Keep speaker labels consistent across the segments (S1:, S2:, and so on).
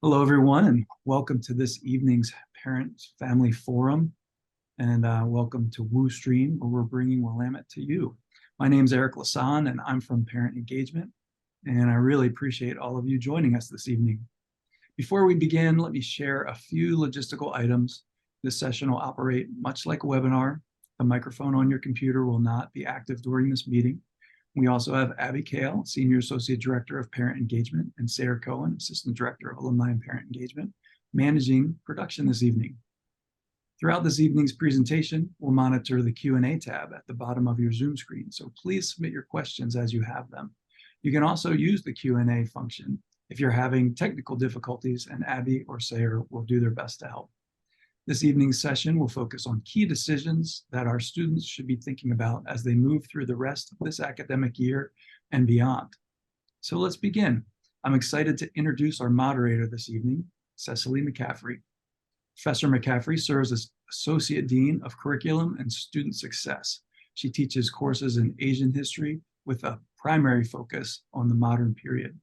S1: Hello, everyone, and welcome to this evening's Parents Family Forum, and welcome to WooStream, where we're bringing Willamette to you. My name is Eric Lasan, and I'm from Parent Engagement, and I really appreciate all of you joining us this evening. Before we begin, let me share a few logistical items. This session will operate much like a webinar. The microphone on your computer will not be active during this meeting. We also have Abby Kale, Senior Associate Director of Parent Engagement, and Sarah Cohen, Assistant Director of Alumni and Parent Engagement, managing production this evening. Throughout this evening's presentation, we'll monitor the Q&A tab at the bottom of your Zoom screen, so please submit your questions as you have them. You can also use the Q&A function if you're having technical difficulties, and Abby or Sarah will do their best to help. This evening's session will focus on key decisions that our students should be thinking about as they move through the rest of this academic year and beyond. So let's begin. I'm excited to introduce our moderator this evening, Cecily McCaffrey. Professor McCaffrey serves as Associate Dean of Curriculum and Student Success. She teaches courses in Asian history with a primary focus on the modern period.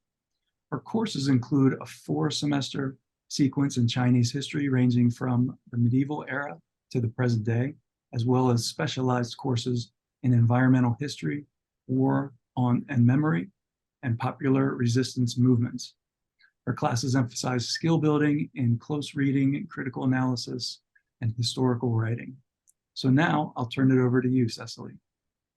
S1: Her courses include a 4-semester sequence in Chinese history ranging from the medieval era to the present day, as well as specialized courses in environmental history, war and memory, and popular resistance movements. Her classes emphasize skill building in close reading, critical analysis, and historical writing. So now I'll turn it over to you, Cecily.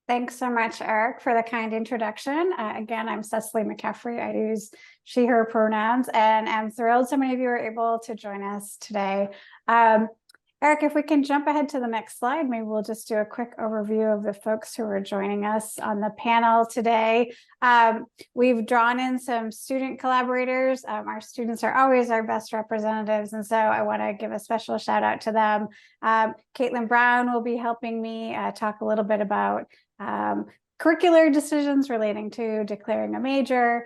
S2: Thanks so much, Eric, for the kind introduction. Again, I'm Cecily McCaffrey. I use she, her pronouns, and I'm thrilled so many of you are able to join us today. Eric, if we can jump ahead to the next slide, maybe we'll just do a quick overview of the folks who are joining us on the panel today. We've drawn in some student collaborators. Our students are always our best representatives, and so I want to give a special shout out to them. Caitlin Brown will be helping me talk a little bit about curricular decisions relating to declaring a major.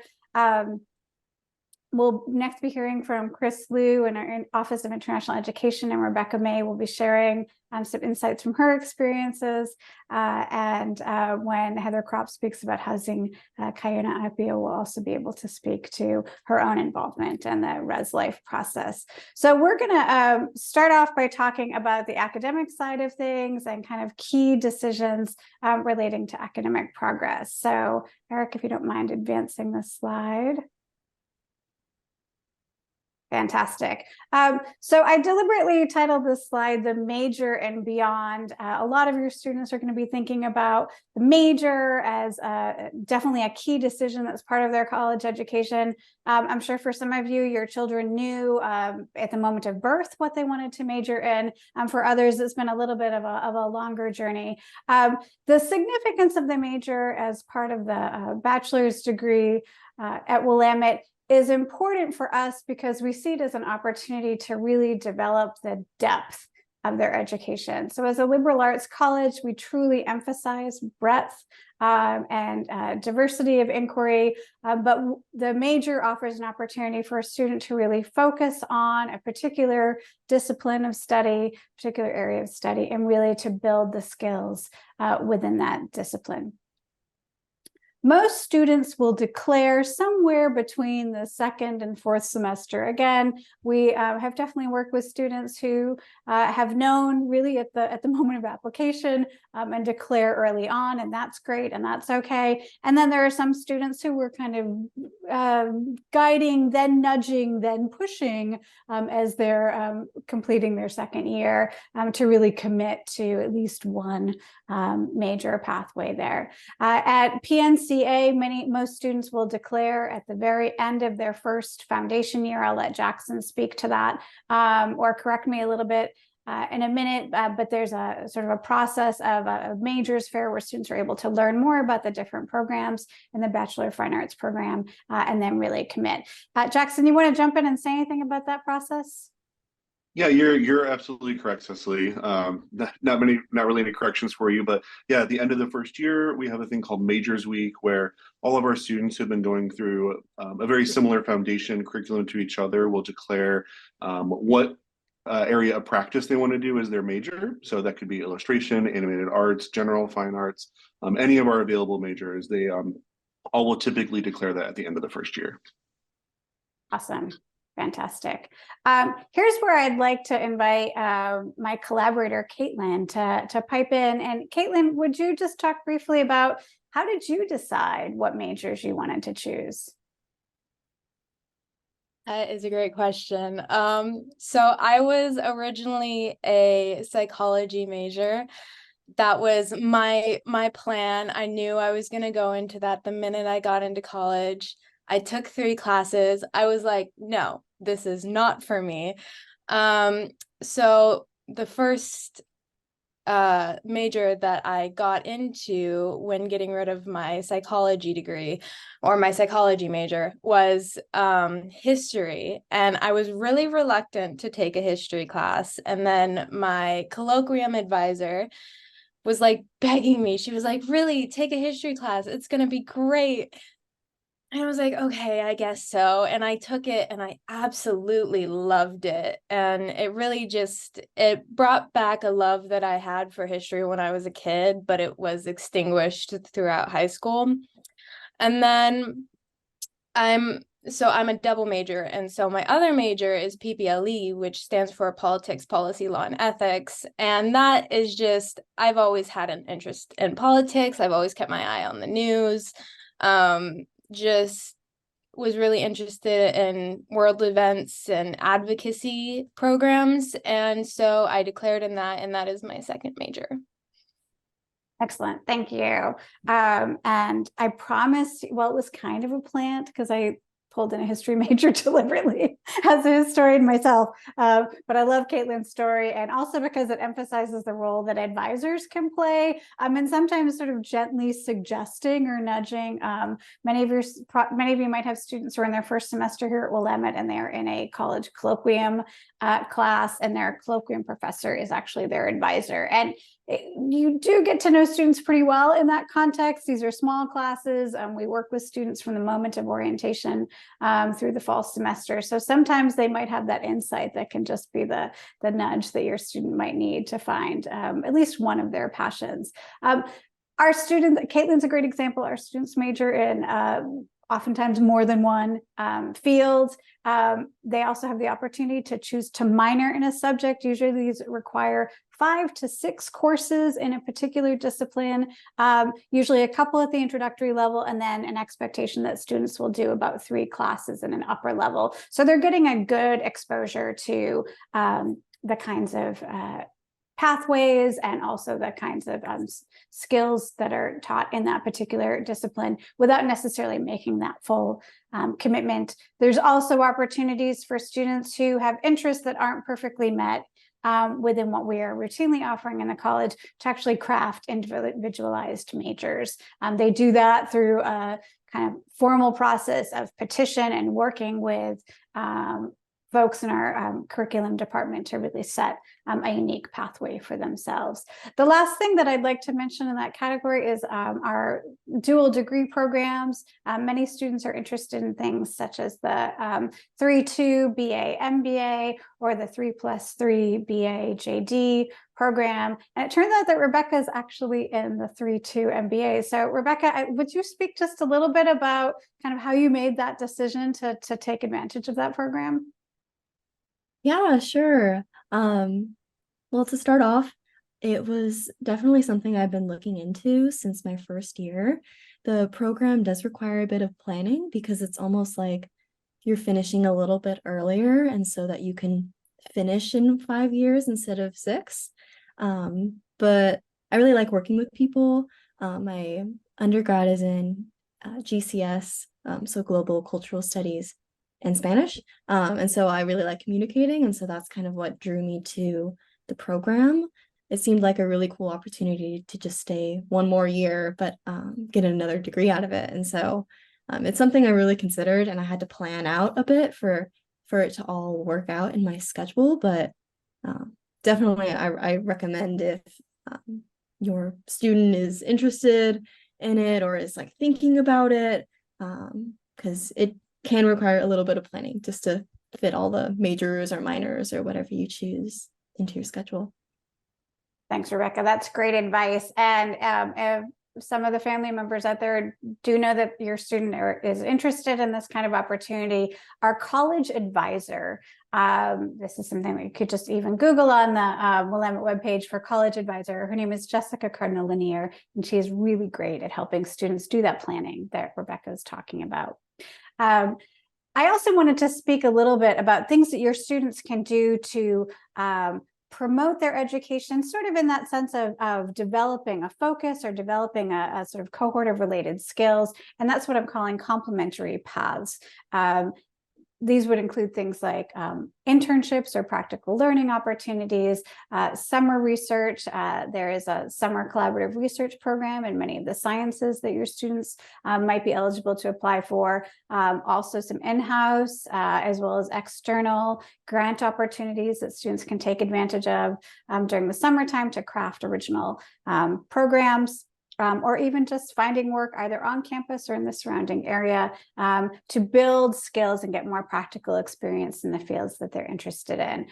S2: We'll next be hearing from Kris Liu in our Office of International Education, and Rebecca May will be sharing some insights from her experiences. And when Heather Kropf speaks about housing, Kayuna Apia will also be able to speak to her own involvement in the Res Life process. So we're going to start off by talking about the academic side of things and kind of key decisions relating to academic progress. So Eric, if you don't mind advancing the slide. Fantastic. So I deliberately titled this slide "The Major and Beyond." A lot of your students are going to be thinking about the major as definitely a key decision that's part of their college education. I'm sure for some of you, your children knew at the moment of birth what they wanted to major in. For others, it's been a little bit of a longer journey. The significance of the major as part of the bachelor's degree at Willamette is important for us because we see it as an opportunity to really develop the depth of their education. So as a liberal arts college, we truly emphasize breadth and diversity of inquiry, but the major offers an opportunity for a student to really focus on a particular discipline of study, particular area of study, and really to build the skills within that discipline. Most students will declare somewhere between the 2nd and 4th semester. Again, we have definitely worked with students who have known really at the moment of application and declare early on, and that's great and that's okay. And then there are some students who were kind of guiding, then nudging, then pushing as they're completing their 2nd year to really commit to at least one major pathway there. At PNCA, most students will declare at the very end of their first foundation year. I'll let Jackson speak to that or correct me a little bit in a minute, but there's a sort of a process of a majors fair where students are able to learn more about the different programs in the Bachelor of Fine Arts program and then really commit. Jackson, you want to jump in and say anything about that process?
S3: Yeah, you're absolutely correct, Cecily. Not really any corrections for you, but yeah, at the end of the first year, we have a thing called Majors Week, where all of our students who've been going through a very similar foundation curriculum to each other will declare what area of practice they want to do as their major. So that could be illustration, animated arts, general fine arts, any of our available majors. They all will typically declare that at the end of the first year.
S2: Awesome. Fantastic. Here's where I'd like to invite my collaborator, Caitlin, to pipe in. And Caitlin, would you just talk briefly about how did you decide what majors you wanted to choose?
S4: That is a great question. So I was originally a psychology major. That was my plan. I knew I was going to go into that the minute I got into college. I took 3 classes. I was like, no, this is not for me. So the first major that I got into when getting rid of my psychology degree or my psychology major was history. And I was really reluctant to take a history class. And then my colloquium advisor was like begging me. She was like, really, take a history class. It's going to be great. And I was like, okay, I guess so. And I took it and I absolutely loved it. And it really it brought back a love that I had for history when I was a kid, but it was extinguished throughout high school. And then I'm a double major. And so my other major is PPLE, which stands for Politics, Policy, Law, and Ethics. And that is just, I've always had an interest in politics. I've always kept my eye on the news. Just was really interested in world events and advocacy programs. And so I declared in that, and that is my second major.
S2: Excellent. Thank you. And I promised, well, it was kind of a plant because I pulled in a history major deliberately as a historian myself. But I love Caitlin's story, and also because it emphasizes the role that advisors can play, and sometimes sort of gently suggesting or nudging. Many of you might have students who are in their first semester here at Willamette, and they're in a college colloquium class, and their colloquium professor is actually their advisor. And you do get to know students pretty well in that context. These are small classes. We work with students from the moment of orientation through the fall semester. So sometimes they might have that insight that can just be the nudge that your student might need to find at least one of their passions. Our students, Caitlin's a great example. Our students major in oftentimes more than one field. They also have the opportunity to choose to minor in a subject. Usually these require 5 to 6 courses in a particular discipline, usually a couple at the introductory level, and then an expectation that students will do about 3 classes in an upper level. So they're getting a good exposure to the kinds of pathways and also the kinds of skills that are taught in that particular discipline without necessarily making that full commitment. There's also opportunities for students who have interests that aren't perfectly met within what we are routinely offering in the college to actually craft individualized majors. They do that through a kind of formal process of petition and working with folks in our curriculum department to really set a unique pathway for themselves. The last thing that I'd like to mention in that category is our dual degree programs. Many students are interested in things such as the 3-2 BA MBA or the 3+3 BA JD program. And it turns out that Rebecca is actually in the 3-2 MBA. So Rebecca, would you speak just a little bit about kind of how you made that decision to take advantage of that program?
S5: Yeah, sure. Well, to start off, it was definitely something I've been looking into since my first year. The program does require a bit of planning because it's almost like you're finishing a little bit earlier, and so that you can finish in 5 years instead of 6. But I really like working with people. My undergrad is in GCS, so Global Cultural Studies and Spanish. And so I really like communicating. And so that's kind of what drew me to the program. It seemed like a really cool opportunity to just stay one more year, but get another degree out of it. And so it's something I really considered, and I had to plan out a bit for it to all work out in my schedule. But definitely I recommend if your student is interested in it or is like thinking about it, because it can require a little bit of planning just to fit all the majors or minors or whatever you choose into your schedule.
S2: Thanks, Rebecca. That's great advice. And some of the family members out there do know that your student is interested in this kind of opportunity, our college advisor, this is something that you could just even Google on the Willamette webpage for college advisor. Her name is Jessica Cardinal-Lanier, and she is really great at helping students do that planning that Rebecca is talking about. I also wanted to speak a little bit about things that your students can do to promote their education, sort of in that sense of developing a focus or developing a sort of cohort of related skills. And that's what I'm calling complementary paths. These would include things like internships or practical learning opportunities, summer research. There is a summer collaborative research program in many of the sciences that your students might be eligible to apply for. Also some in-house as well as external grant opportunities that students can take advantage of during the summertime to craft original programs. Or even just finding work either on campus or in the surrounding area to build skills and get more practical experience in the fields that they're interested in.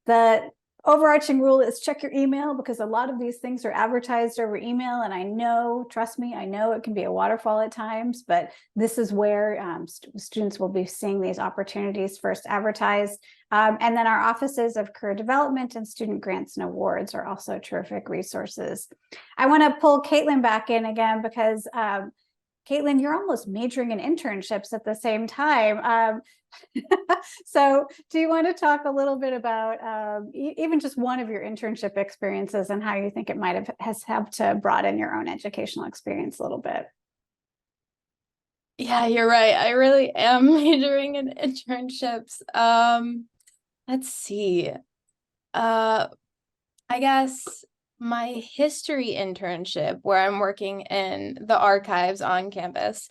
S2: The overarching rule is check your email, because a lot of these things are advertised over email. And I know, trust me, I know it can be a waterfall at times, but this is where students will be seeing these opportunities first advertised. And then our offices of career development and student grants and awards are also terrific resources. I want to pull Caitlin back in again, because Caitlin, you're almost majoring in internships at the same time. So do you want to talk a little bit about even just one of your internship experiences and how you think it might have helped to broaden your own educational experience a little bit?
S4: Yeah, you're right. I really am majoring in internships. Let's see. I guess my history internship, where I'm working in the archives on campus,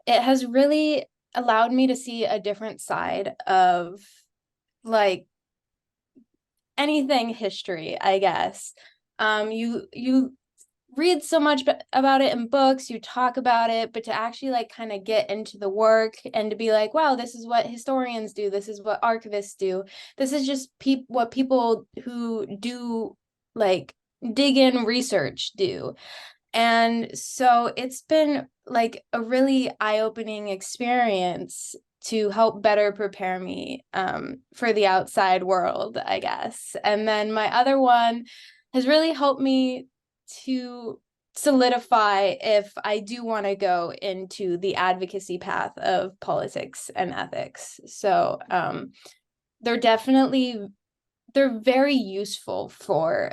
S4: it has really allowed me to see a different side of like anything history, I guess. You read so much about it in books, you talk about it, but to actually like kind of get into the work and to be like, wow, this is what historians do, this is what archivists do, this is just what people who do like dig in research do. And so it's been like a really eye-opening experience to help better prepare me for the outside world, I guess. And then my other one has really helped me to solidify if I do want to go into the advocacy path of politics and ethics. So they're very useful for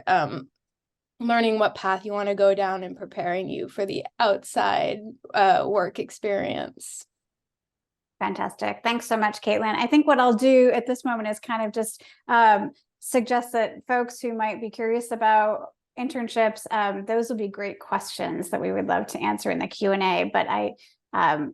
S4: learning what path you want to go down and preparing you for the outside work experience.
S2: Fantastic. Thanks so much, Caitlin. I think what I'll do at this moment is kind of just suggest that folks who might be curious about internships, those will be great questions that we would love to answer in the Q&A, but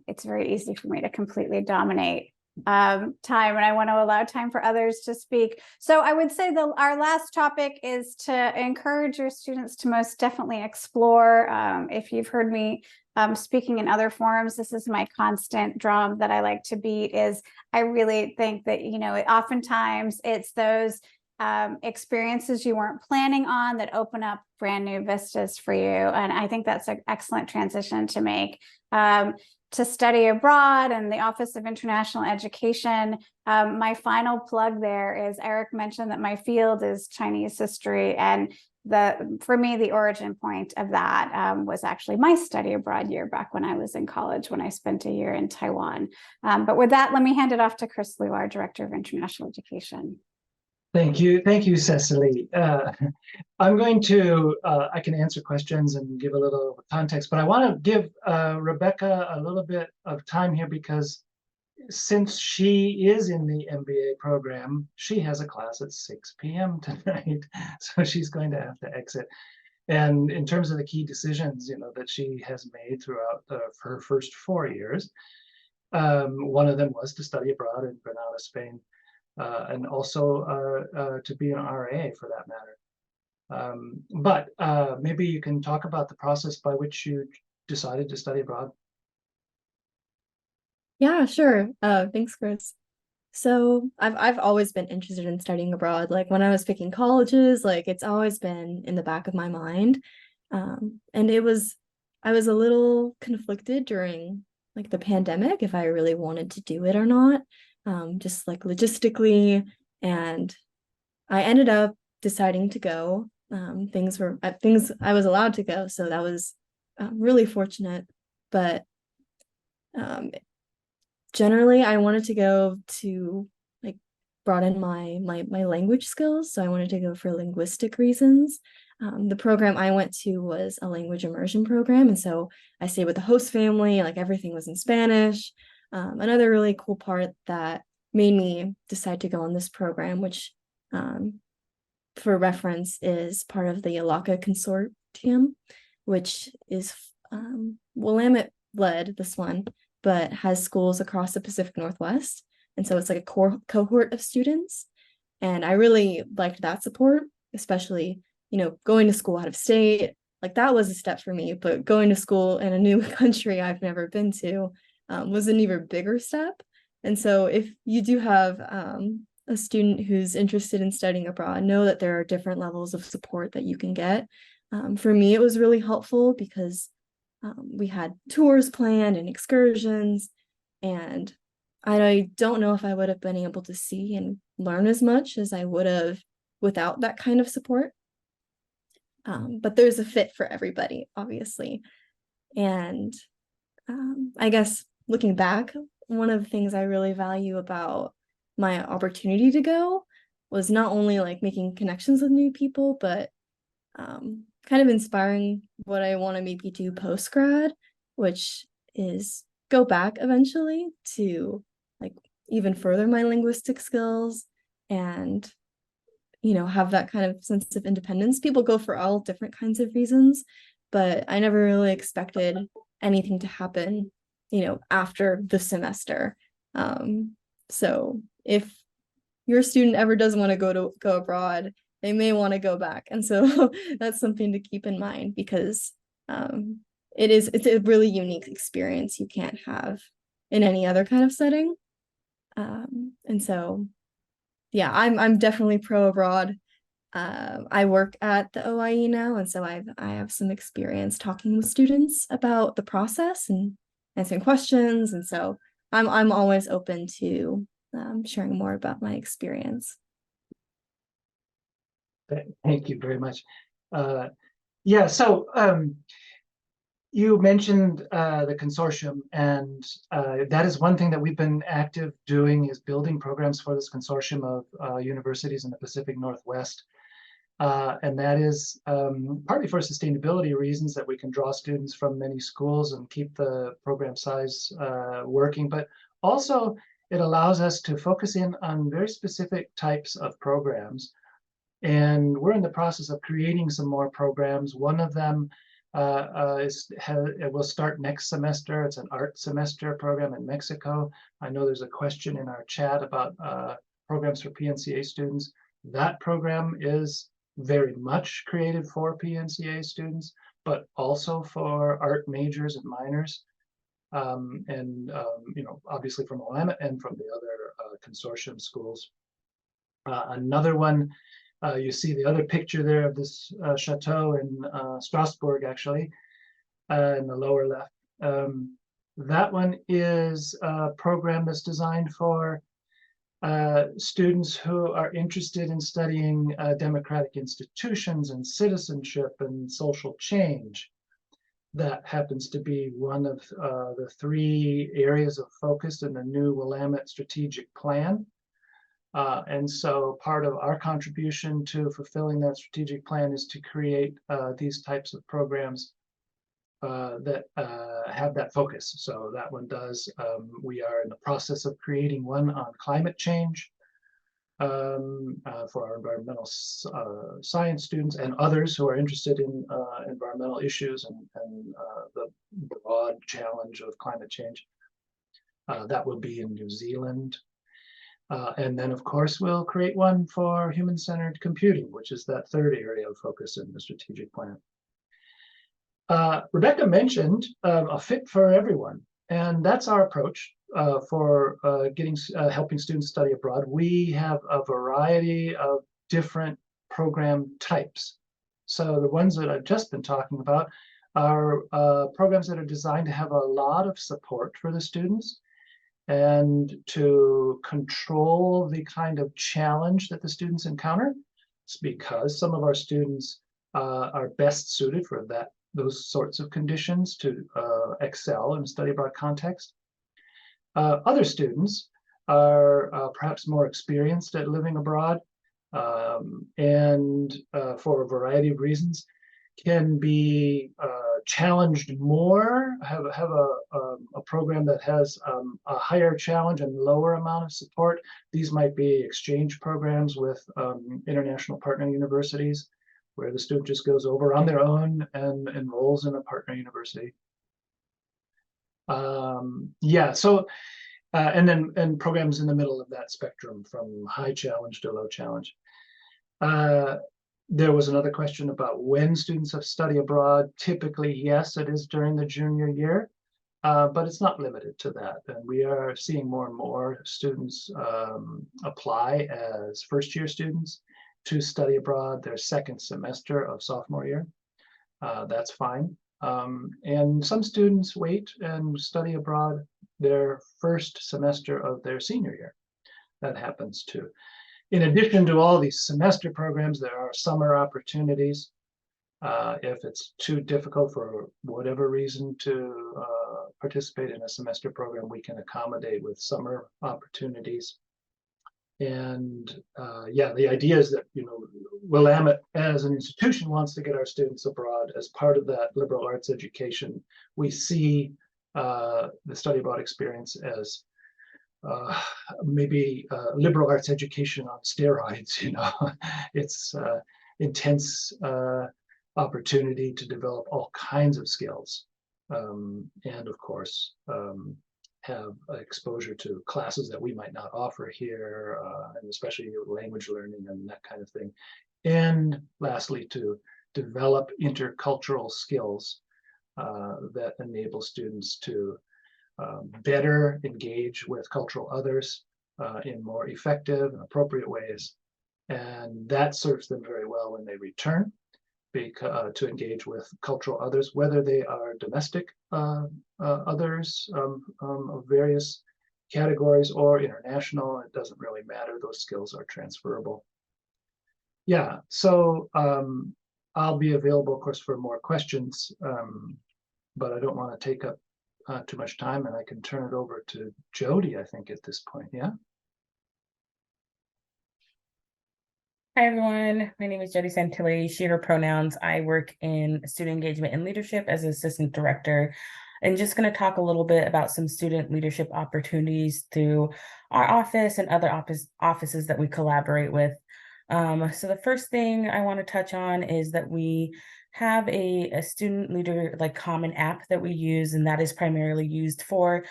S2: it's very easy for me to completely dominate time, and I want to allow time for others to speak. So I would say our last topic is to encourage your students to most definitely explore. If you've heard me speaking in other forums, this is my constant drum that I like to beat, is I really think that, oftentimes it's those experiences you weren't planning on that open up brand new vistas for you. And I think that's an excellent transition to make. To study abroad and the Office of International Education. My final plug there is Eric mentioned that my field is Chinese history, and for me, the origin point of that was actually my study abroad year back when I was in college, when I spent a year in Taiwan. But with that, let me hand it off to Kris, our Director of International Education.
S6: Thank you, Cecily. I'm going to, I can answer questions and give a little context, but I want to give Rebecca a little bit of time here, because since she is in the MBA program, she has a class at 6 p.m. tonight, so she's going to have to exit. And in terms of the key decisions, that she has made throughout her first 4 years, one of them was to study abroad in Granada, Spain. And also to be an RA for that matter. But maybe you can talk about the process by which you decided to study abroad.
S5: Yeah, sure. Thanks, Kris. So I've always been interested in studying abroad. Like when I was picking colleges, like it's always been in the back of my mind. And it was I was a little conflicted during like the pandemic if I really wanted to do it or not, just like logistically. And I ended up deciding to go. Things I was allowed to go, so that was really fortunate. But generally, I wanted to go to like broaden my language skills. So I wanted to go for linguistic reasons. The program I went to was a language immersion program, and so I stayed with the host family. Like everything was in Spanish. Another really cool part that made me decide to go on this program, which for reference is part of the Yalaka Consortium, which is Willamette led this one, but has schools across the Pacific Northwest. And so it's like a cohort of students. And I really liked that support, especially, going to school out of state. Like that was a step for me, but going to school in a new country I've never been to was an even bigger step. And so if you do have a student who's interested in studying abroad, know that there are different levels of support that you can get. For me, it was really helpful because we had tours planned and excursions, and I don't know if I would have been able to see and learn as much as I would have without that kind of support. But there's a fit for everybody, obviously. And I guess looking back, one of the things I really value about my opportunity to go was not only like making connections with new people, but kind of inspiring what I want to maybe do post-grad, which is go back eventually to like even further my linguistic skills and have that kind of sense of independence. People go for all different kinds of reasons, but I never really expected anything to happen after the semester. So if your student ever does want to go abroad, they may want to go back. And so that's something to keep in mind, because it's a really unique experience you can't have in any other kind of setting. And so, yeah, I'm definitely pro abroad. I work at the OIE now, and so I have some experience talking with students about the process and answering questions. And so I'm always open to sharing more about my experience.
S6: Thank you very much. Yeah, so you mentioned the consortium, and that is one thing that we've been active doing, is building programs for this consortium of universities in the Pacific Northwest. And that is partly for sustainability reasons, that we can draw students from many schools and keep the program size working, but also it allows us to focus in on very specific types of programs. And we're in the process of creating some more programs. One of them it will start next semester. It's an art semester program in Mexico. I know there's a question in our chat about programs for PNCA students. That program is very much created for PNCA students, but also for art majors and minors. Obviously from Willamette and from the other consortium schools. Another one, you see the other picture there of this chateau in Strasbourg, actually, in the lower left. That one is a program that's designed for students who are interested in studying democratic institutions and citizenship and social change. That happens to be one of the 3 areas of focus in the new Willamette strategic plan. And so part of our contribution to fulfilling that strategic plan is to create these types of programs that have that focus. So that one does. We are in the process of creating one on climate change for our environmental science students and others who are interested in environmental issues and the broad challenge of climate change. That will be in New Zealand. And then, of course, we'll create one for human-centered computing, which is that 3rd area of focus in the strategic plan. Rebecca mentioned a fit for everyone, and that's our approach for helping students study abroad. We have a variety of different program types. So the ones that I've just been talking about are programs that are designed to have a lot of support for the students and to control the kind of challenge that the students encounter. It's because some of our students are best suited for those sorts of conditions to excel in a study abroad context. Other students are perhaps more experienced at living abroad and for a variety of reasons can be challenged more, have a program that has a higher challenge and lower amount of support. These might be exchange programs with international partner universities, where the student just goes over on their own and enrolls in a partner university. Yeah, so and programs in the middle of that spectrum, from high challenge to low challenge. There was another question about when students have study abroad. Typically, yes, it is during the junior year, but it's not limited to that. And we are seeing more and more students apply as first-year students to study abroad their second semester of sophomore year. That's fine. And some students wait and study abroad their first semester of their senior year. That happens too. In addition to all these semester programs, there are summer opportunities. If it's too difficult for whatever reason to participate in a semester program, we can accommodate with summer opportunities. And yeah, the idea is that, you know, Willamette as an institution wants to get our students abroad as part of that liberal arts education. We see the study abroad experience as maybe liberal arts education on steroids. You know, it's intense opportunity to develop all kinds of skills, and of course have exposure to classes that we might not offer here, and especially language learning and that kind of thing. And lastly, to develop intercultural skills that enable students to better engage with cultural others in more effective and appropriate ways. And that serves them very well when they return, to engage with cultural others, whether they are domestic others of various categories or international. It doesn't really matter. Those skills are transferable. Yeah, so I'll be available, of course, for more questions, but I don't want to take up too much time, and I can turn it over to Jodi, I think, at this point. Yeah.
S7: Hi, everyone. My name is Jodi Santillie, she, her pronouns. I work in student engagement and leadership as an assistant director, and just going to talk a little bit about some student leadership opportunities through our office and other offices that we collaborate with. So the first thing I want to touch on is that we have a student leader common app that we use, and that is primarily used for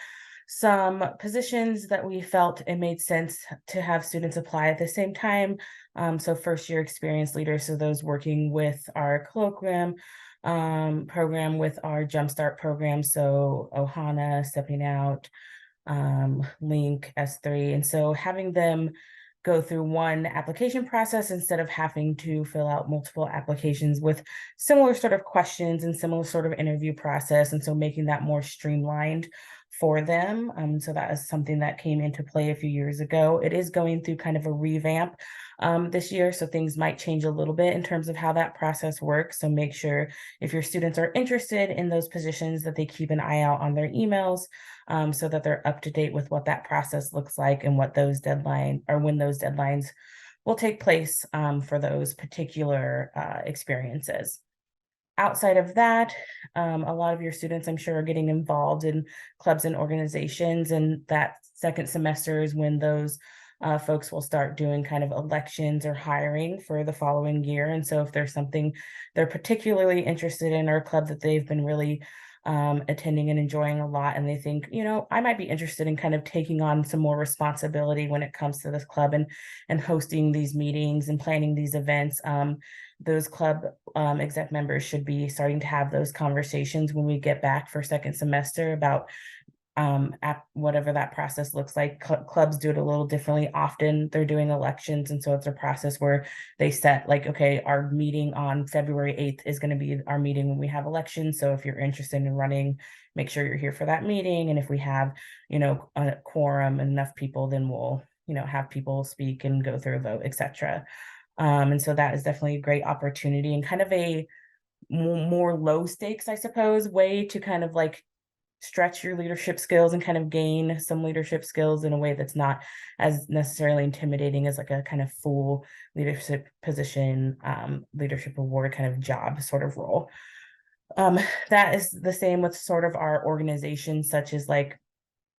S7: some positions that we felt it made sense to have students apply at the same time. So first year experience leaders, so those working with our colloquium program, with our Jumpstart program, so Ohana, Stepping Out, Link, S3. And so having them go through one application process instead of having to fill out multiple applications with similar sort of questions and similar sort of interview process. And so making that more streamlined for them. So that is something that came into play a few years ago. It is going through kind of a revamp this year, so things might change a little bit in terms of how that process works. So make sure if your students are interested in those positions that they keep an eye out on their emails, so that they're up to date with what that process looks like and what those deadlines, or when those deadlines will take place for those particular experiences. Outside of that, a lot of your students, I'm sure, are getting involved in clubs and organizations, and that second semester is when those folks will start doing kind of elections or hiring for the following year. And so if there's something they're particularly interested in, or a club that they've been really attending and enjoying a lot, and they think, you know, I might be interested in kind of taking on some more responsibility when it comes to this club and hosting these meetings and planning these events, those club exec members should be starting to have those conversations when we get back for second semester about whatever that process looks like. Clubs do it a little differently. Often they're doing elections, and so it's a process where they set like, okay, our meeting on February 8th is going to be our meeting when we have elections. So if you're interested in running, make sure you're here for that meeting. And if we have, a quorum and enough people, then we'll, have people speak and go through a vote, etc. And so that is definitely a great opportunity and kind of a more low stakes, I suppose, way to kind of like stretch your leadership skills and kind of gain some leadership skills in a way that's not as necessarily intimidating as like a kind of full leadership position, leadership award kind of job sort of role. That is the same with sort of our organizations, such as like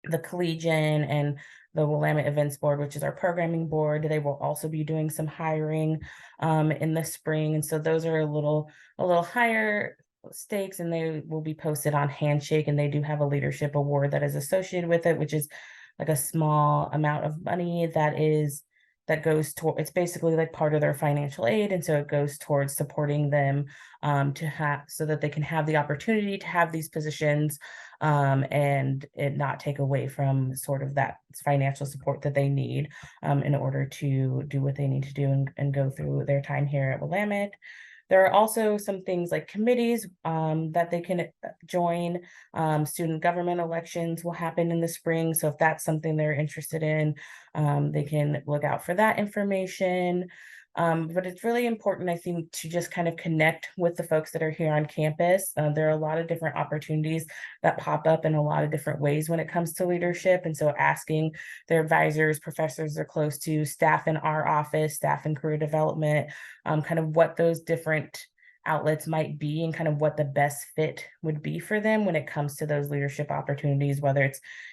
S7: the Collegian and the Willamette Events Board, which is our programming board. They will also be doing some hiring in the spring. And so those are a little higher stakes, and they will be posted on Handshake, and they do have a leadership award that is associated with it, which is like a small amount of money that goes toward, it's basically like part of their financial aid, and so it goes towards supporting them to have, so that they can have the opportunity to have these positions and it not take away from sort of that financial support that they need in order to do what they need to do and go through their time here at Willamette. There are also some things like committees that they can join. Student government elections will happen in the spring. So if that's something they're interested in, they can look out for that information. But it's really important, I think, to just kind of connect with the folks that are here on campus. There are a lot of different opportunities that pop up in a lot of different ways when it comes to leadership. And so asking their advisors, professors they're close to, staff in our office, staff in career development, kind of what those different outlets might be and kind of what the best fit would be for them when it comes to those leadership opportunities, whether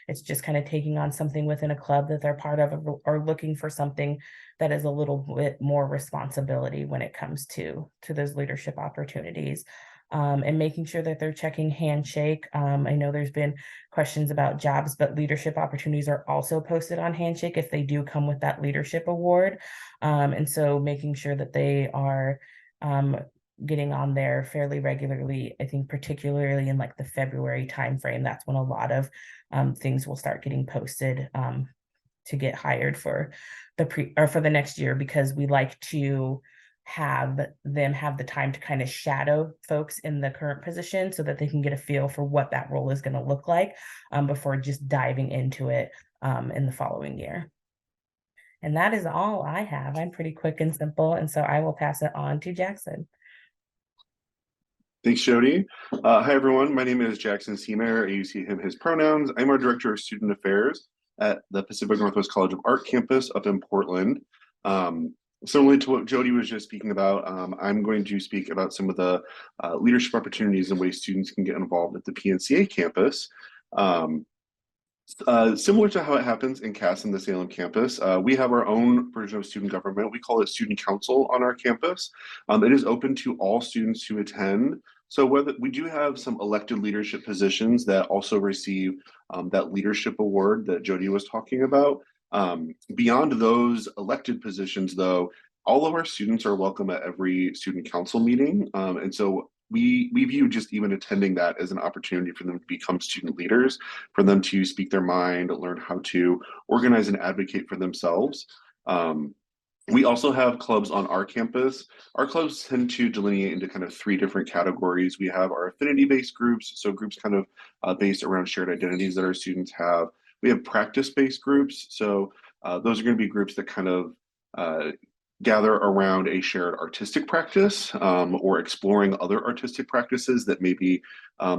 S7: it's just kind of taking on something within a club that they're part of, or looking for something that is a little bit more responsibility when it comes to those leadership opportunities. And making sure that they're checking Handshake. I know there's been questions about jobs, but leadership opportunities are also posted on Handshake if they do come with that leadership award. And so making sure that they are getting on there fairly regularly. I think particularly in like the February timeframe, that's when a lot of things will start getting posted to get hired for the next year, because we like to have them have the time to kind of shadow folks in the current position so that they can get a feel for what that role is going to look like before just diving into it in the following year. And that is all I have. I'm pretty quick and simple, and so I will pass it on to Jackson.
S3: Thanks, Jodi. Hi, everyone. My name is Jackson Seemayer. You see him, his pronouns. I'm our Director of Student Affairs at the Pacific Northwest College of Art campus up in Portland. Similarly to what Jodi was just speaking about, I'm going to speak about some of the leadership opportunities and ways students can get involved at the PNCA campus. Similar to how it happens in Cass and the Salem campus, we have our own version of student government. We call it Student Council on our campus. It is open to all students who attend. So whether we do have some elected leadership positions that also receive that leadership award that Jodi was talking about. Beyond those elected positions, though, all of our students are welcome at every student council meeting. And so we view just even attending that as an opportunity for them to become student leaders, for them to speak their mind, learn how to organize and advocate for themselves. We also have clubs on our campus. Our clubs tend to delineate into kind of three different categories. We have our affinity-based groups, so groups kind of based around shared identities that our students have. We have practice-based groups, so those are going to be groups that kind of gather around a shared artistic practice or exploring other artistic practices that maybe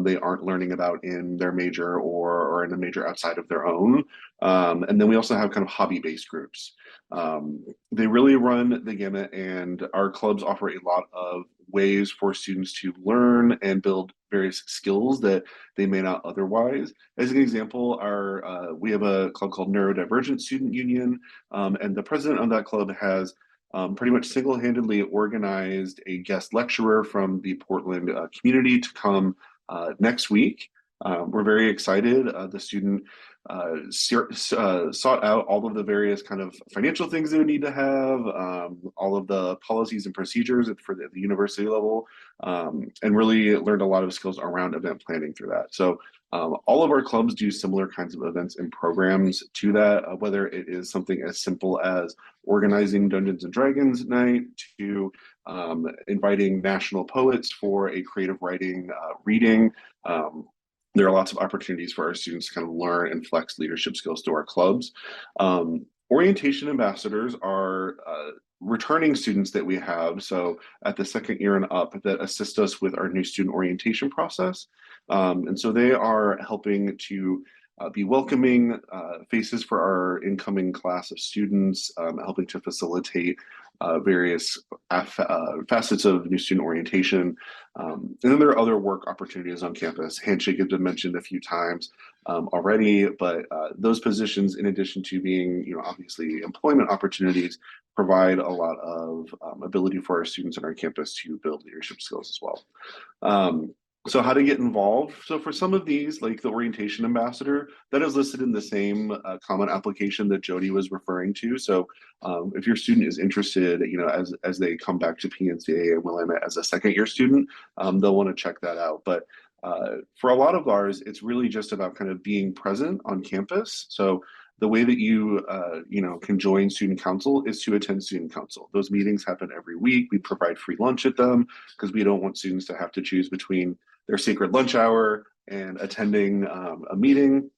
S3: they aren't learning about in their major or in a major outside of their own. And then we also have kind of hobby-based groups. They really run the gamut, and our clubs offer a lot of ways for students to learn and build various skills that they may not otherwise. As an example, we have a club called Neurodivergent Student Union, and the president of that club has pretty much single-handedly organized a guest lecturer from the Portland community to come next week. We're very excited. The student sought out all of the various kind of financial things they would need to have, all of the policies and procedures for the university level, and really learned a lot of skills around event planning through that. So All of our clubs do similar kinds of events and programs to that, whether it is something as simple as organizing Dungeons and Dragons night to inviting national poets for a creative writing reading. There are lots of opportunities for our students to kind of learn and flex leadership skills through our clubs. Orientation ambassadors are returning students that we have, so at the second year and up, that assist us with our new student orientation process. And so they are helping to be welcoming faces for our incoming class of students, helping to facilitate various facets of new student orientation. And then there are other work opportunities on campus. Handshake has been mentioned a few times already, but those positions, in addition to being, obviously employment opportunities, provide a lot of ability for our students on our campus to build leadership skills as well. So how to get involved? So for some of these, like the orientation ambassador, that is listed in the same common application that Jodi was referring to. So if your student is interested, as they come back to PNCA and Willamette as a second year student, they'll want to check that out. But for a lot of ours, it's really just about kind of being present on campus. So the way that you can join student council is to attend student council. Those meetings happen every week. We provide free lunch at them because we don't want students to have to choose between their sacred lunch hour and attending a meeting.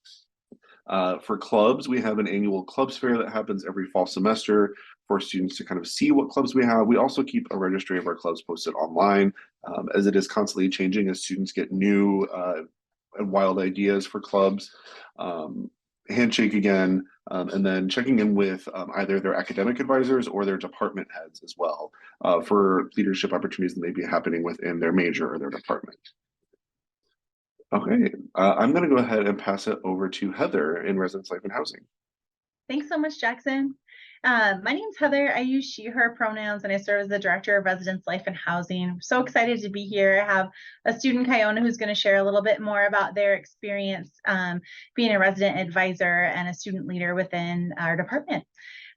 S3: For clubs, we have an annual clubs fair that happens every fall semester for students to kind of see what clubs we have. We also keep a registry of our clubs posted online as it is constantly changing as students get new and wild ideas for clubs. Handshake again, and then checking in with either their academic advisors or their department heads as well for leadership opportunities that may be happening within their major or their department. Okay, I'm going to go ahead and pass it over to Heather in Residence Life and Housing.
S8: Thanks so much, Jackson. My name's Heather. I use she, her pronouns, and I serve as the Director of Residence Life and Housing. I'm so excited to be here. I have a student, Kiona, who's going to share a little bit more about their experience being a resident advisor and a student leader within our department.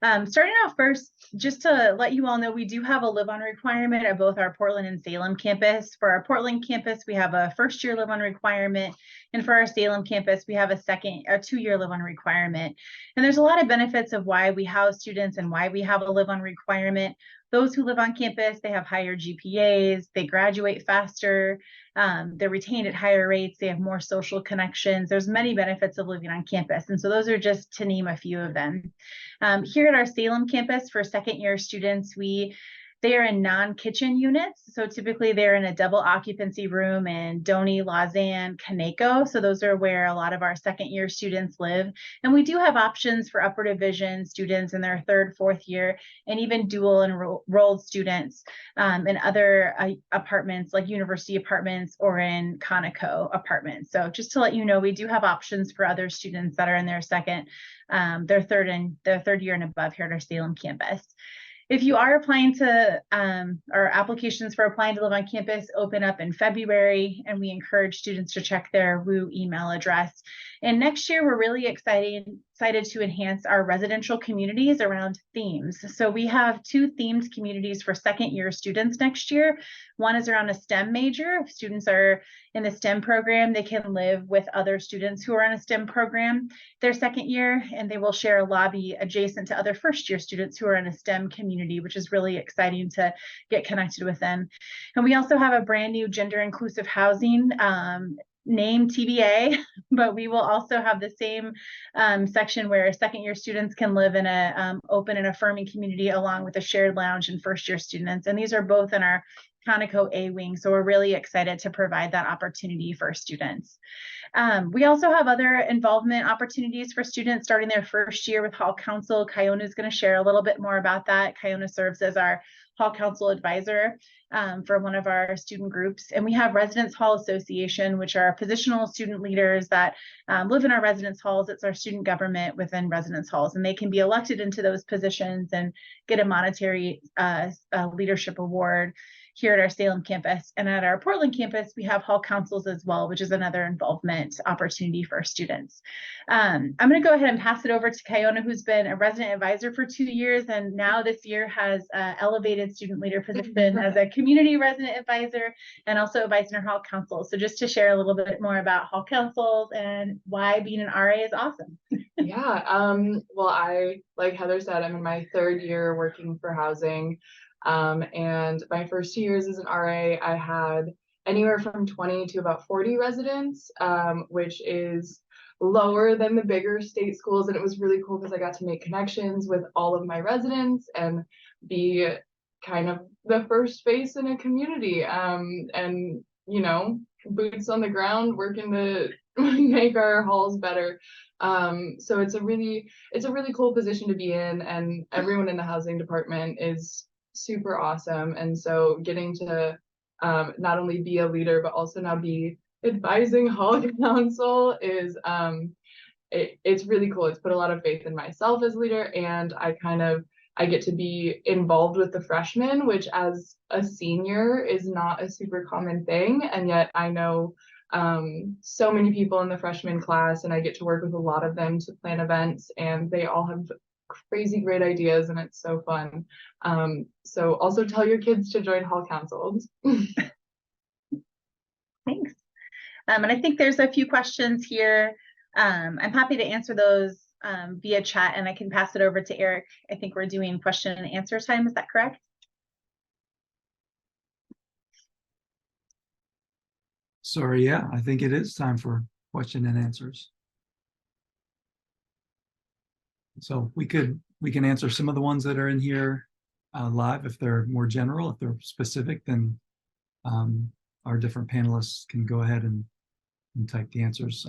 S8: Starting off first, just to let you all know, we do have a live-on requirement at both our Portland and Salem campus. For our Portland campus, we have a first-year live-on requirement, and for our Salem campus, we have a 2-year live-on requirement. And there's a lot of benefits of why we house students and why we have a live-on requirement. Those who live on campus, they have higher GPAs, they graduate faster, they're retained at higher rates, they have more social connections. There's many benefits of living on campus. And so those are just to name a few of them. Here at our Salem campus for second year students, they are in non-kitchen units. So typically they're in a double occupancy room in Donny, Lausanne, Coneco. So those are where a lot of our second year students live. And we do have options for upper division students in their third, fourth year, and even dual enrolled students in other apartments like university apartments or in Coneco apartments. So just to let you know, we do have options for other students that are in their their third year and above here at our Salem campus. If you are applying to, our applications for applying to live on campus open up in February, and we encourage students to check their WU email address. And next year, we're really excited to enhance our residential communities around themes. So we have 2 themed communities for second year students next year. One is around a STEM major. If students are in the STEM program, they can live with other students who are in a STEM program their second year, and they will share a lobby adjacent to other first year students who are in a STEM community, which is really exciting to get connected with them. And we also have a brand new gender inclusive housing name TBA, but we will also have the same section where second year students can live in a open and affirming community along with a shared lounge and first year students. And these are both in our Coneco A wing. So we're really excited to provide that opportunity for students. We also have other involvement opportunities for students starting their first year with Hall Council. Kiona is going to share a little bit more about that. Kiona serves as our Hall Council advisor for one of our student groups. And we have Residence Hall Association, which are positional student leaders that live in our residence halls. It's our student government within residence halls, and they can be elected into those positions and get a monetary leadership award. here at our Salem campus. And at our Portland campus, we have hall councils as well, which is another involvement opportunity for our students. I'm going to go ahead and pass it over to Kiona, who's been a resident advisor for 2 years, and now this year has elevated student leader position as a community resident advisor and also advising our hall council. So just to share a little bit more about hall councils and why being an RA is awesome.
S9: Yeah, well, like Heather said, I'm in my 3rd year working for housing. And my first 2 years as an RA, I had anywhere from 20 to about 40 residents, which is lower than the bigger state schools. And it was really cool because I got to make connections with all of my residents and be kind of the first face in a community, and, you know, boots on the ground, working to make our halls better. So it's a really cool position to be in, and everyone in the housing department is super awesome. And so getting to not only be a leader, but also now be advising hall council is it's really cool. It's put a lot of faith in myself as leader, and I get to be involved with the freshmen, which as a senior is not a super common thing. And yet I know so many people in the freshman class, and I get to work with a lot of them to plan events, and they all have crazy great ideas, and it's so fun. So also tell your kids to join hall councils.
S8: Thanks. And I think there's a few questions here. I'm happy to answer those via chat, and I can pass it over to Eric. I think we're doing question and answer time. Is that correct?
S1: Sorry, yeah, I think it is time for question and answers. So we can answer some of the ones that are in here live. If they're more general, if they're specific, then our different panelists can go ahead and type the answers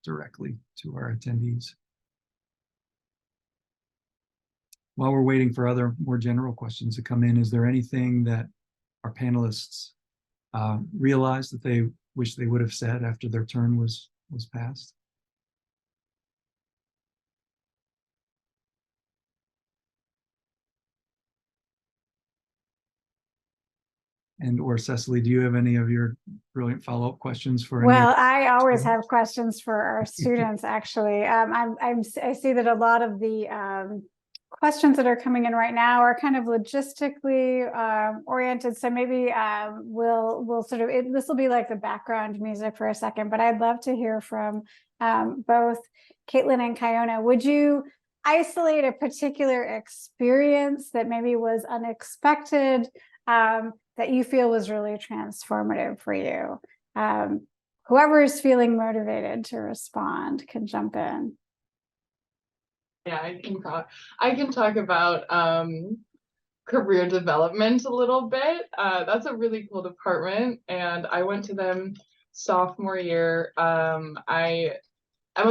S1: directly to our attendees. While we're waiting for other more general questions to come in, is there anything that our panelists realized that they wish they would have said after their turn was passed? And or Cecily, do you have any of your brilliant follow-up questions for?
S2: Well, I always have questions for our students. Actually, I see that a lot of the questions that are coming in right now are kind of logistically oriented. So maybe we'll sort of this will be like the background music for a second. But I'd love to hear from both Caitlin and Kiona. Would you isolate a particular experience that maybe was unexpected? That you feel was really transformative for you. Whoever is feeling motivated to respond can jump in.
S9: Yeah, I can talk about career development a little bit. That's a really cool department, and I went to them sophomore year. I'm a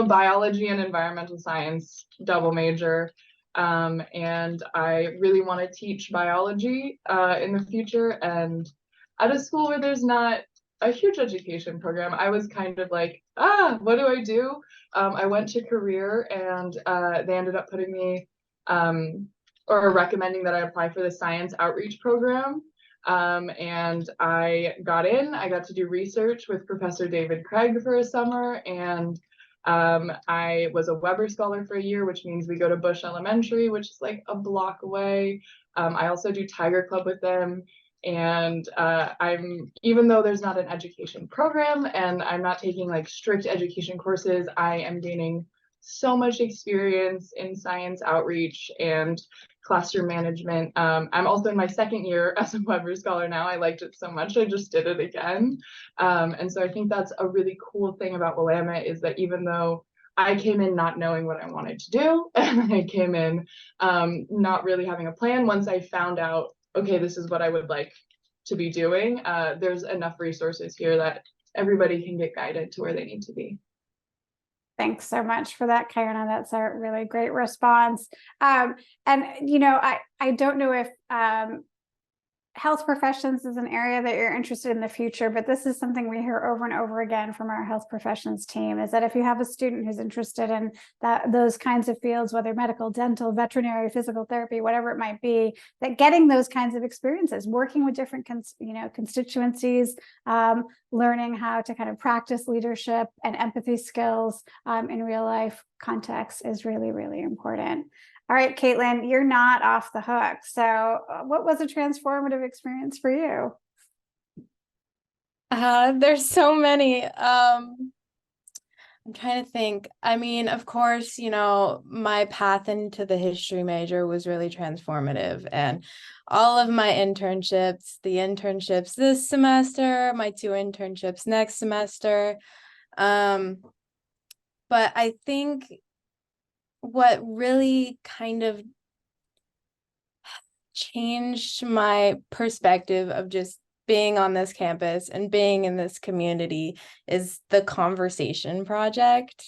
S9: biology and environmental science double major. And I really want to teach biology in the future. And at a school where there's not a huge education program, I was kind of like, what do I do? I went to career, and they ended up putting me or recommending that I apply for the science outreach program. And I got in. I got to do research with Professor David Craig for a summer, and I was a Weber Scholar for a year, which means we go to Bush Elementary, which is like a block away. I also do Tiger Club with them. And even though there's not an education program and I'm not taking like strict education courses, I am gaining so much experience in science outreach and classroom management. I'm also in my 2nd year as a Weber Scholar now. I liked it so much, I just did it again. And so I think that's a really cool thing about Willamette, is that even though I came in not knowing what I wanted to do, and I came in not really having a plan, once I found out, okay, this is what I would like to be doing, there's enough resources here that everybody can get guided to where they need to be.
S2: Thanks so much for that, Kiona. That's a really great response. And you know, I don't know if health professions is an area that you're interested in the future, but this is something we hear over and over again from our health professions team, is that if you have a student who's interested in those kinds of fields, whether medical, dental, veterinary, physical therapy, whatever it might be, that getting those kinds of experiences, working with different constituencies, learning how to kind of practice leadership and empathy skills in real life context is really, really important. All right, Caitlin, you're not off the hook. So what was a transformative experience for you?
S4: There's so many. I'm trying to think. I mean, of course, you know, my path into the history major was really transformative, and all of my internships, the internships this semester, my 2 internships next semester. But I think what really kind of changed my perspective of just being on this campus and being in this community is the conversation project,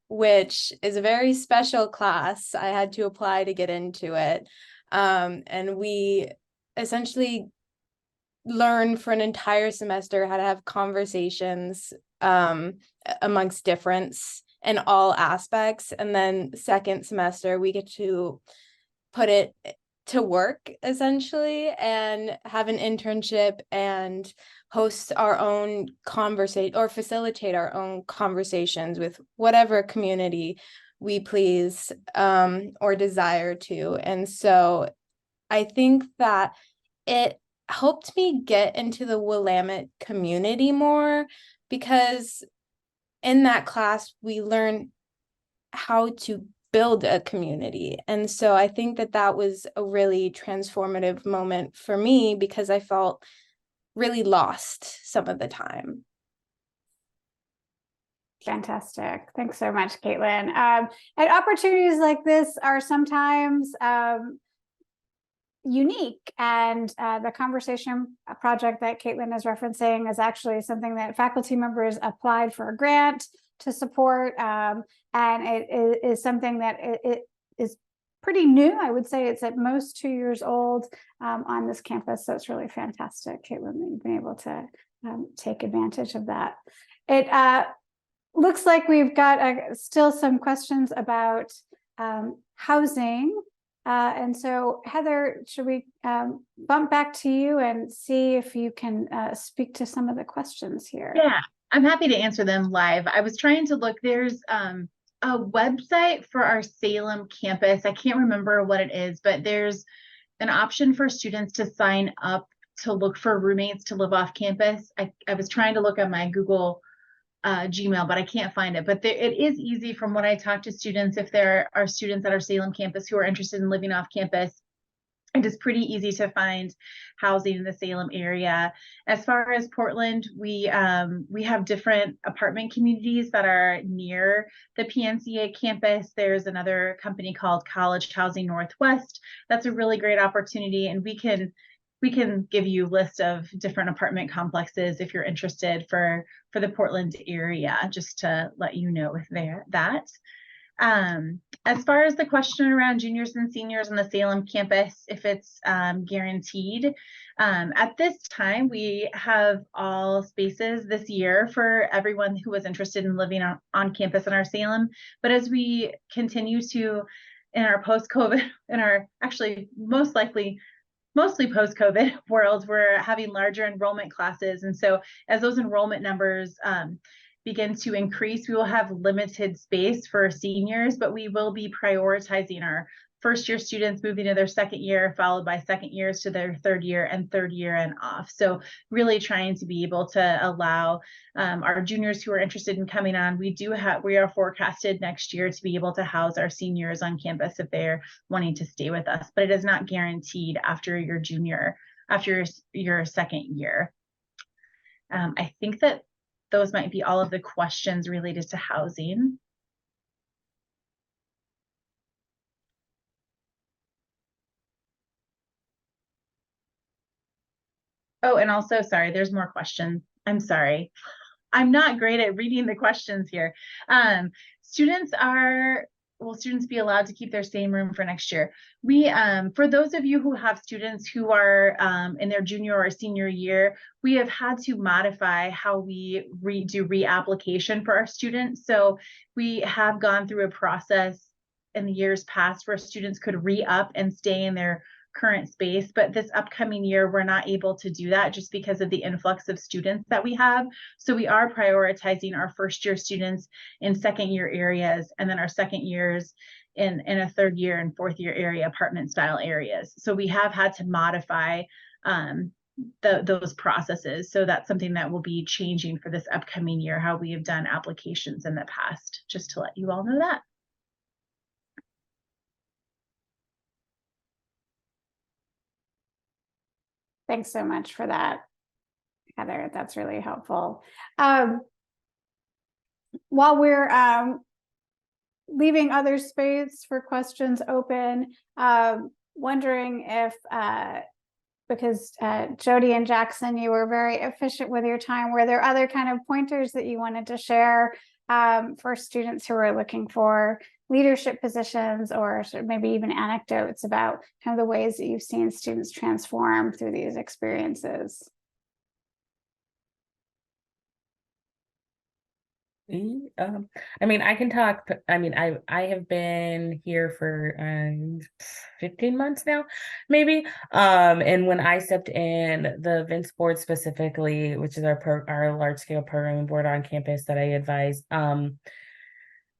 S4: which is a very special class. I had to apply to get into it. And we essentially learn for an entire semester how to have conversations amongst difference in all aspects. And then second semester, we get to put it to work essentially and have an internship and host our own conversation or facilitate our own conversations with whatever community we please or desire to. And so I think that it helped me get into the Willamette community more, because in that class, we learn how to build a community. And so I think that that was a really transformative moment for me, because I felt really lost some of the time.
S2: Fantastic. Thanks so much, Caitlin. And opportunities like this are sometimes unique, and the conversation project that Caitlin is referencing is actually something that faculty members applied for a grant to support, and it is something that it is pretty new. I would say it's at most 2 years old on this campus, so it's really fantastic, Caitlin, that you've been able to take advantage of that. It looks like we've got still some questions about housing. And so, Heather, should we bump back to you and see if you can speak to some of the questions here?
S8: Yeah, I'm happy to answer them live. I was trying to look, there's a website for our Salem campus. I can't remember what it is, but there's an option for students to sign up to look for roommates to live off campus. I was trying to look at my Google Gmail, but I can't find it. But it is easy from what I talk to students. If there are students at our Salem campus who are interested in living off campus, it is pretty easy to find housing in the Salem area. As far as Portland, we have different apartment communities that are near the PNCA campus. There's another company called College Housing Northwest. That's a really great opportunity, and we can give you a list of different apartment complexes if you're interested for the Portland area, just to let you know that. As far as the question around juniors and seniors on the Salem campus, if it's guaranteed, at this time, we have all spaces this year for everyone who was interested in living on campus in our Salem. But as we continue to, in our post-COVID, in our actually mostly post-COVID world, we're having larger enrollment classes. And so as those enrollment numbers begin to increase, we will have limited space for seniors, but we will be prioritizing our first year students moving to their second year, followed by second years to their third year and off. So really trying to be able to allow our juniors who are interested in coming on. We are forecasted next year to be able to house our seniors on campus if they're wanting to stay with us, but it is not guaranteed after your second year. I think that those might be all of the questions related to housing. Oh, and also, sorry, there's more questions. I'm sorry. I'm not great at reading the questions here. Students are will students be allowed to keep their same room for next year? We, for those of you who have students who are in their junior or senior year, we have had to modify how we do reapplication for our students. So we have gone through a process in the years past where students could re-up and stay in their current space, but this upcoming year we're not able to do that just because of the influx of students that we have. So we are prioritizing our first year students in second year areas, and then our second years in a third year and fourth year area, apartment style areas. So we have had to modify those processes. So that's something that will be changing for this upcoming year, how we have done applications in the past, just to let you all know that.
S2: Thanks so much for that, Heather. That's really helpful. While we're leaving other space for questions open, wondering if, because Jodi and Jackson, you were very efficient with your time, were there other kind of pointers that you wanted to share for students who are looking for leadership positions, or maybe even anecdotes about kind of the ways that you've seen students transform through these experiences?
S7: I mean, I can talk. I mean, I have been here for 15 months now, maybe. And when I stepped in, the events board specifically, which is our large scale programming board on campus that I advise,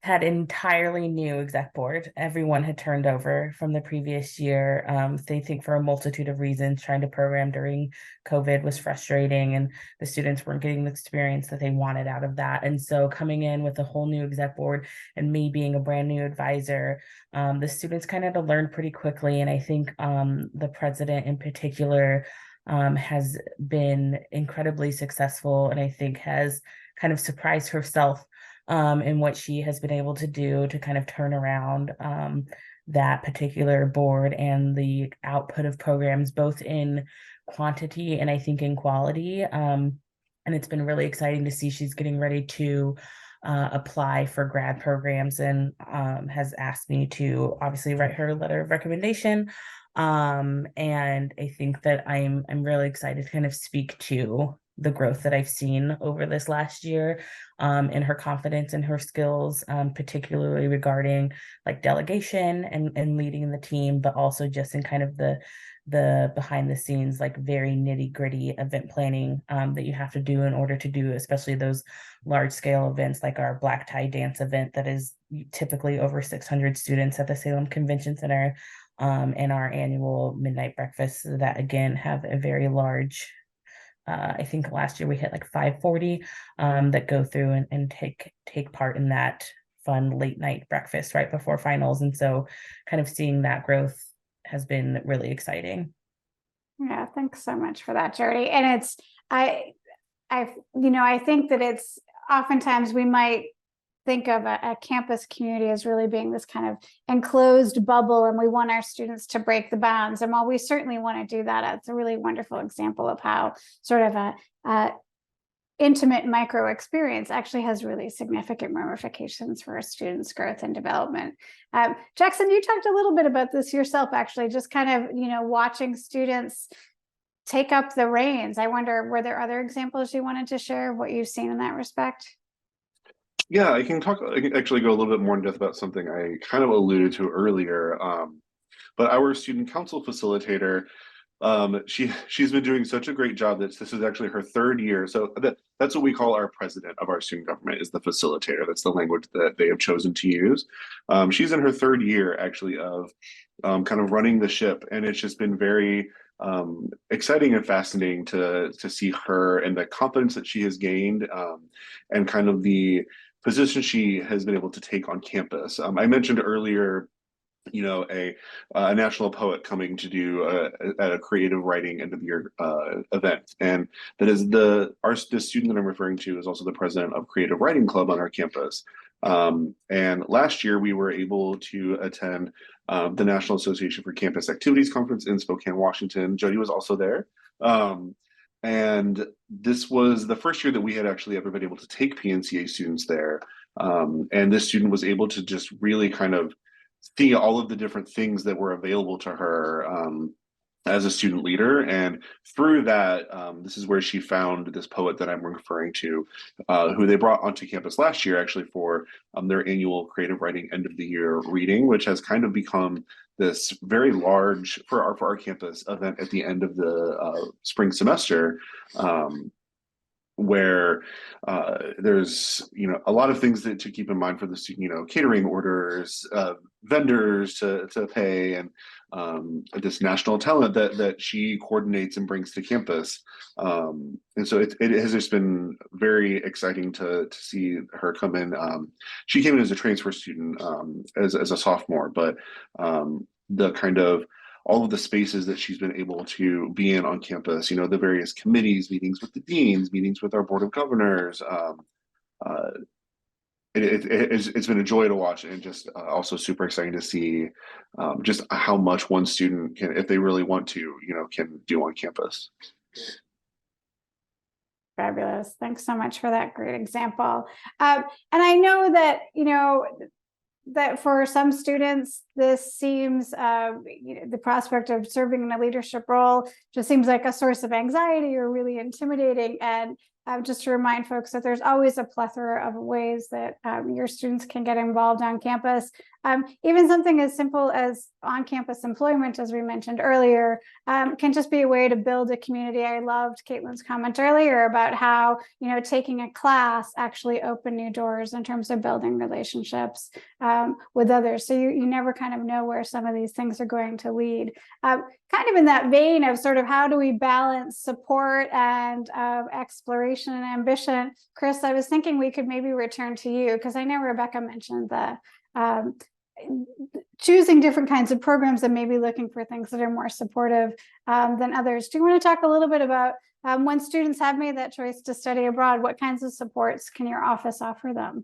S7: had entirely new exec board. Everyone had turned over from the previous year. They think for a multitude of reasons, trying to program during COVID was frustrating, and the students weren't getting the experience that they wanted out of that. And so coming in with a whole new exec board and me being a brand new advisor, the students kind of had to learn pretty quickly. And I think the president in particular has been incredibly successful, and I think has kind of surprised herself in what she has been able to do to kind of turn around that particular board and the output of programs, both in quantity and I think in quality. And it's been really exciting to see she's getting ready to apply for grad programs, and has asked me to obviously write her a letter of recommendation. And I think that I'm really excited to kind of speak to the growth that I've seen over this last year in her confidence and her skills, particularly regarding like delegation and leading the team, but also just in kind of the behind the scenes, like very nitty gritty event planning that you have to do in order to do, especially those large scale events like our black tie dance event that is typically over 600 students at the Salem Convention Center, and our annual midnight breakfast that again have a very large, I think last year we hit like 540 that go through and take part in that fun late night breakfast right before finals. And so kind of seeing that growth has been really exciting.
S2: Yeah, thanks so much for that, Jodi. And it's, I think that it's oftentimes we might think of a campus community as really being this kind of enclosed bubble, and we want our students to break the bounds. And while we certainly want to do that, it's a really wonderful example of how sort of a intimate micro experience actually has really significant ramifications for our students' growth and development. Jackson, you talked a little bit about this yourself, actually, just kind of, watching students take up the reins. I wonder, were there other examples you wanted to share of what you've seen in that respect?
S3: Yeah, I can actually go a little bit more in depth about something I kind of alluded to earlier. But our student council facilitator, she's been doing such a great job that this is actually her third year. So that's what we call our president of our student government, is the facilitator. That's the language that they have chosen to use. She's in her third year actually of kind of running the ship, and it's just been very exciting and fascinating to see her and the confidence that she has gained, and kind of the position she has been able to take on campus. I mentioned earlier, a national poet coming to do a creative writing end of year event, and that is the student that I'm referring to is also the president of Creative Writing Club on our campus. And last year we were able to attend the National Association for Campus Activities Conference in Spokane, Washington. Jodi was also there. And this was the first year that we had actually ever been able to take PNCA students there. And this student was able to just really kind of see all of the different things that were available to her as a student leader. And through that, this is where she found this poet that I'm referring to, who they brought onto campus last year, actually, for their annual creative writing end of the year reading, which has kind of become this very large for our campus event at the end of the spring semester. Where there's a lot of things to keep in mind for the student, catering orders, vendors to pay, and this national talent that she coordinates and brings to campus. And so it has just been very exciting to see her come in. She came in as a transfer student as a sophomore, but the kind of all of the spaces that she's been able to be in on campus, the various committees, meetings with the deans, meetings with our board of governors. It's been a joy to watch, and just also super exciting to see just how much one student can, if they really want to, can do on campus.
S2: Fabulous. Thanks so much for that great example. And I know that, that for some students, this seems, the prospect of serving in a leadership role just seems like a source of anxiety or really intimidating. And just to remind folks that there's always a plethora of ways that your students can get involved on campus. Even something as simple as on-campus employment, as we mentioned earlier, can just be a way to build a community. I loved Caitlin's comment earlier about how, taking a class actually opened new doors in terms of building relationships with others. So you never kind of know where some of these things are going to lead. Kind of in that vein of sort of how do we balance support and exploration and ambition, Kris, I was thinking we could maybe return to you, because I know Rebecca mentioned the choosing different kinds of programs and maybe looking for things that are more supportive than others. Do you want to talk a little bit about when students have made that choice to study abroad, what kinds of supports can your office offer them?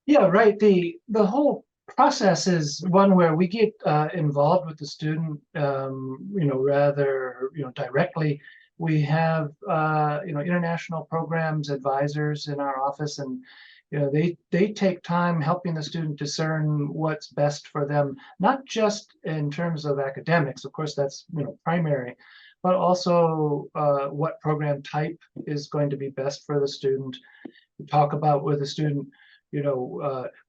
S6: Yeah, right. The whole process is one where we get involved with the student, rather, directly. We have, international programs advisors in our office, and they take time helping the student discern what's best for them, not just in terms of academics, of course that's primary, but also what program type is going to be best for the student. We talk about with the student,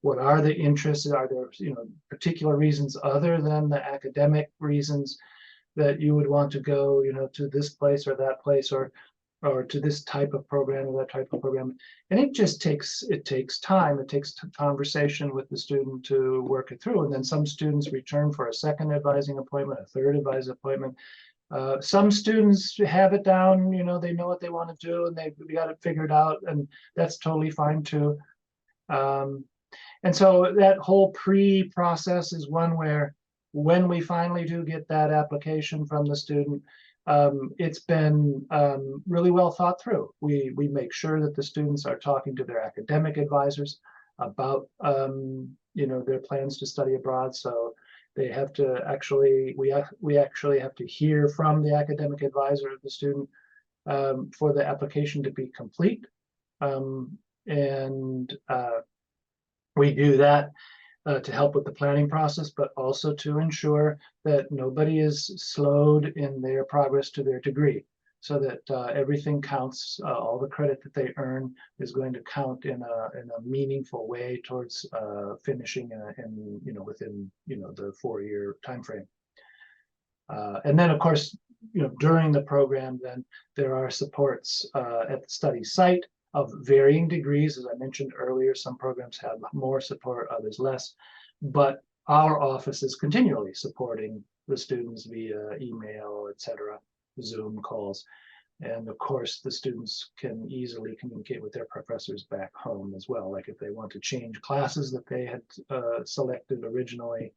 S6: what are the interests? Are there particular reasons other than the academic reasons that you would want to go to this place or that place, or to this type of program or that type of program? And it takes time. It takes conversation with the student to work it through. And then some students return for a second advising appointment, a third advising appointment. Some students have it down, they know what they want to do and they got it figured out, and that's totally fine too. And so that whole pre-process is one where when we finally do get that application from the student, it's been really well thought through. We make sure that the students are talking to their academic advisors about their plans to study abroad. So they have to actually, we actually have to hear from the academic advisor of the student for the application to be complete. We do that to help with the planning process, but also to ensure that nobody is slowed in their progress to their degree, so that everything counts. All the credit that they earn is going to count in a meaningful way towards finishing within the 4-year time frame. And then, of course, during the program, then there are supports at the study site of varying degrees. As I mentioned earlier, some programs have more support, others less, but our office is continually supporting the students via email, etc., Zoom calls. And of course, the students can easily communicate with their professors back home as well. Like if they want to change classes that they had selected originally,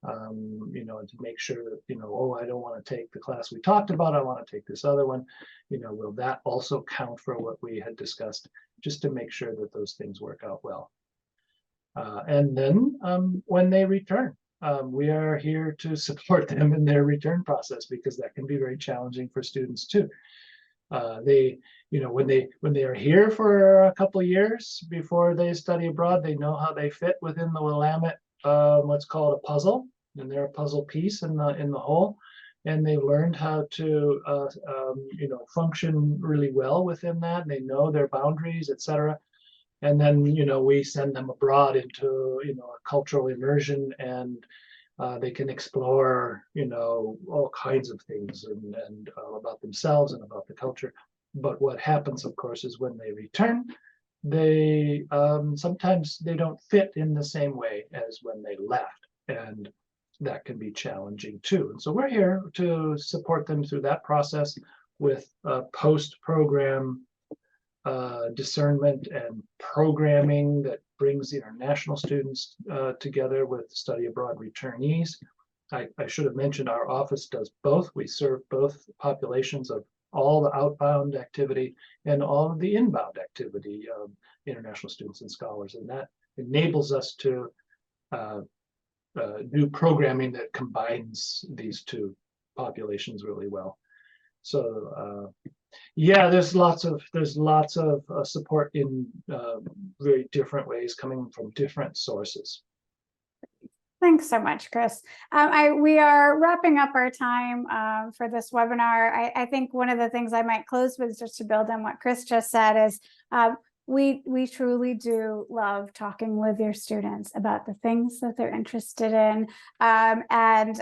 S6: and to make sure that, oh, I don't want to take the class we talked about, I want to take this other one, will that also count for what we had discussed, just to make sure that those things work out well. And then when they return, we are here to support them in their return process, because that can be very challenging for students too. They, when they are here for a couple of years before they study abroad, they know how they fit within the Willamette, what's called a puzzle, and they're a puzzle piece in the whole. And they learned how to, function really well within that. They know their boundaries, etc. And then, we send them abroad into, a cultural immersion, and they can explore, all kinds of things and about themselves and about the culture. But what happens, of course, is when they return, they sometimes they don't fit in the same way as when they left, and that can be challenging too. And so we're here to support them through that process with post-program discernment and programming that brings the international students together with study abroad returnees. I should have mentioned our office does both. We serve both populations of all the outbound activity and all of the inbound activity of international students and scholars, and that enables us to do programming that combines these two populations really well. So yeah, there's lots of support in very different ways coming from different sources.
S2: Thanks so much, Kris. We are wrapping up our time for this webinar. I think one of the things I might close with, just to build on what Kris just said, is we truly do love talking with your students about the things that they're interested in, and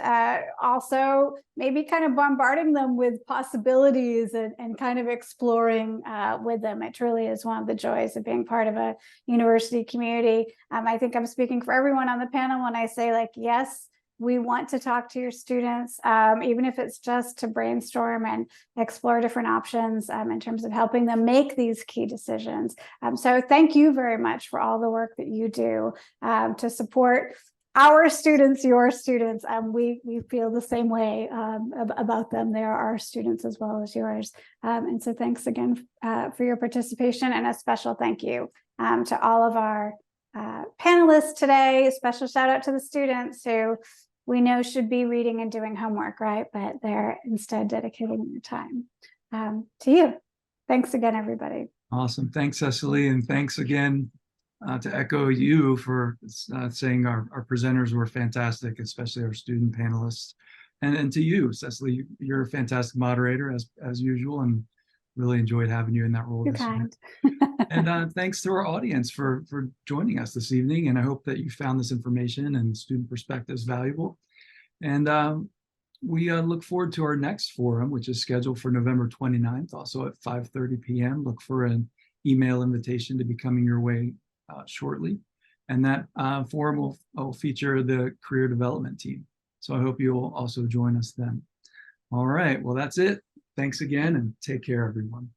S2: also maybe kind of bombarding them with possibilities and kind of exploring with them. It truly is one of the joys of being part of a university community. I think I'm speaking for everyone on the panel when I say, like, yes, we want to talk to your students, even if it's just to brainstorm and explore different options in terms of helping them make these key decisions. So thank you very much for all the work that you do to support our students, your students. We feel the same way about them. They are our students as well as yours. And so thanks again for your participation, and a special thank you to all of our panelists today. A special shout out to the students who we know should be reading and doing homework, right? But they're instead dedicating their time to you. Thanks again, everybody.
S1: Awesome. Thanks, Cecily. And thanks again to echo you for saying our presenters were fantastic, especially our student panelists. And to you, Cecily, you're a fantastic moderator as usual, and really enjoyed having you in that role.
S2: Too kind.
S1: And thanks to our audience for joining us this evening. And I hope that you found this information and student perspectives valuable. And we look forward to our next forum, which is scheduled for November 29th, also at 5:30 p.m. Look for an email invitation to be coming your way shortly. And that forum will feature the career development team. So I hope you'll also join us then. All right, well, that's it. Thanks again, and take care, everyone.